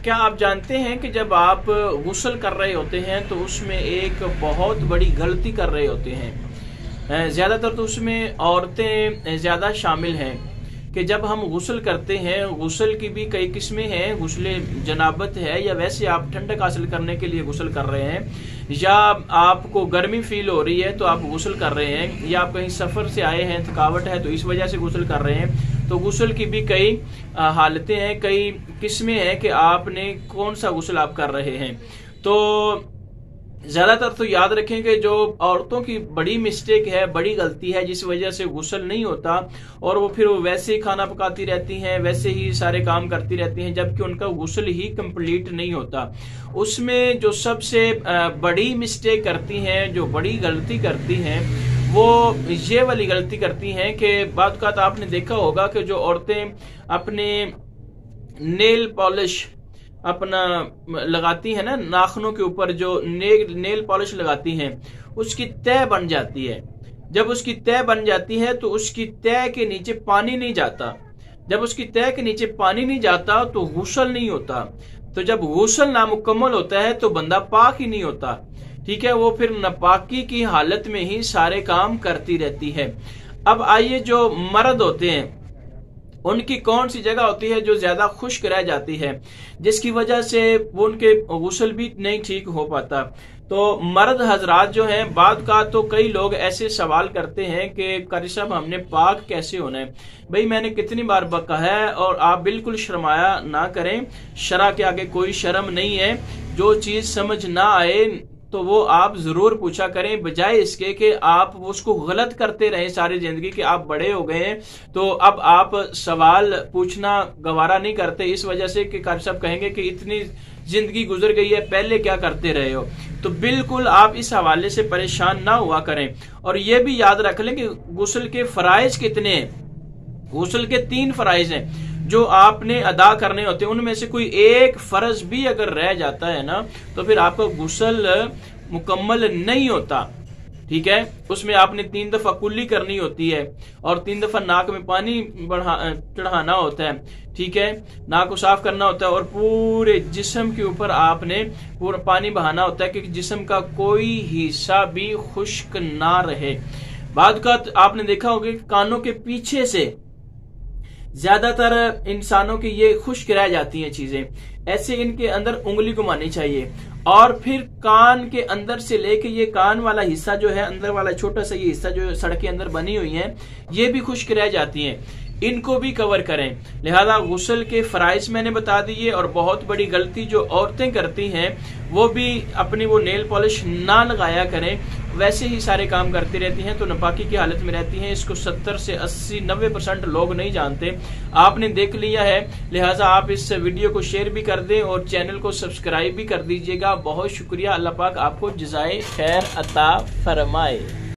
क्या आप जानते हैं कि जब आप गुस्ल कर रहे होते हैं तो उसमें एक बहुत बड़ी गलती कर रहे होते हैं। ज़्यादातर तो उसमें औरतें ज़्यादा शामिल हैं कि जब हम गुस्ल करते हैं, गुस्ल की भी कई किस्में हैं। गुस्ले जनाबत है या वैसे आप ठंडक हासिल करने के लिए गुस्ल कर रहे हैं, या आपको गर्मी फील हो रही है तो आप गुस्ल कर रहे हैं, या आप कहीं सफ़र से आए हैं, थकावट है तो इस वजह से गुस्ल कर रहे हैं। तो गुस्ल की भी कई हालतें हैं, कई किस्में हैं कि आपने कौन सा गुस्ल आप कर रहे हैं। तो ज्यादातर तो याद रखें कि जो औरतों की बड़ी मिस्टेक है, बड़ी गलती है, जिस वजह से गुस्ल नहीं होता और वो फिर वैसे ही खाना पकाती रहती हैं, वैसे ही सारे काम करती रहती हैं, जबकि उनका गुस्ल ही कंप्लीट नहीं होता। उसमें जो सबसे बड़ी मिस्टेक करती हैं, जो बड़ी गलती करती हैं, वो ये वाली गलती करती हैं कि बाद का आपने देखा होगा कि जो औरतें अपने नेल पॉलिश अपना लगाती है ना, नाखूनों के ऊपर जो नेल पॉलिश लगाती हैं, उसकी तह बन जाती है। जब उसकी तह बन जाती है तो उसकी तह के नीचे पानी नहीं जाता। जब उसकी तह के नीचे पानी नहीं जाता तो गुस्ल नहीं होता। तो जब गुस्ल नामुकम्मल होता है तो बंदा पाक ही नहीं होता। ठीक है, वो फिर नापाकी की हालत में ही सारे काम करती रहती है। अब आइए, जो मर्द होते हैं उनकी कौन सी जगह होती है जो ज्यादा खुश्क रह जाती है, जिसकी वजह से वो उनके गुस्ल भी नहीं ठीक हो पाता। तो मर्द हजरात जो हैं, बाद का तो कई लोग ऐसे सवाल करते हैं कि कारी साहब हमने पाक कैसे होना है। भाई मैंने कितनी बार बका है, और आप बिल्कुल शर्माया ना करें। शरा के आगे कोई शर्म नहीं है। जो चीज समझ ना आए तो वो आप जरूर पूछा करें, बजाय इसके कि आप उसको गलत करते रहे सारी जिंदगी कि आप बड़े हो गए हैं तो अब आप सवाल पूछना गवारा नहीं करते, इस वजह से कि कारी साहब कहेंगे कि इतनी जिंदगी गुजर गई है, पहले क्या करते रहे हो। तो बिल्कुल आप इस हवाले से परेशान ना हुआ करें। और ये भी याद रख लें कि गुस्ल के फराइज कितने हैं। गुस्ल के 3 फराइज हैं जो आपने अदा करने होते हैं। उनमें से कोई एक फर्ज भी अगर रह जाता है ना तो फिर आपका गुस्ल मुकम्मल नहीं होता। ठीक है, उसमें आपने 3 दफा कुल्ली करनी होती है और 3 दफा नाक में पानी चढ़ाना होता है। ठीक है, नाक को साफ करना होता है और पूरे जिस्म के ऊपर आपने पूरा पानी बहाना होता है कि जिस्म का कोई हिस्सा भी खुश्क ना रहे। बाद का आपने देखा होगा कि कानों के पीछे से ज्यादातर इंसानों की ये खुश्क रह जाती हैं चीजें, ऐसे इनके अंदर उंगली घुमानी चाहिए। और फिर कान के अंदर से लेके ये कान वाला हिस्सा जो है, अंदर वाला छोटा सा ये हिस्सा जो सड़क के अंदर बनी हुई है, ये भी खुश्क रह जाती हैं, इनको भी कवर करें। लिहाजा गुस्ल के फराइज मैंने बता दिए। और बहुत बड़ी गलती जो औरतें करती हैं वो भी अपनी वो नेल पॉलिश ना लगाया करें, वैसे ही सारे काम करती रहती हैं तो नापाकी की हालत में रहती हैं। इसको 70 से 80-90% लोग नहीं जानते, आपने देख लिया है। लिहाजा आप इस वीडियो को शेयर भी कर दें और चैनल को सब्सक्राइब भी कर दीजिएगा। बहुत शुक्रिया। अल्लाह पाक आपको जज़ाए खैर अता फरमाए।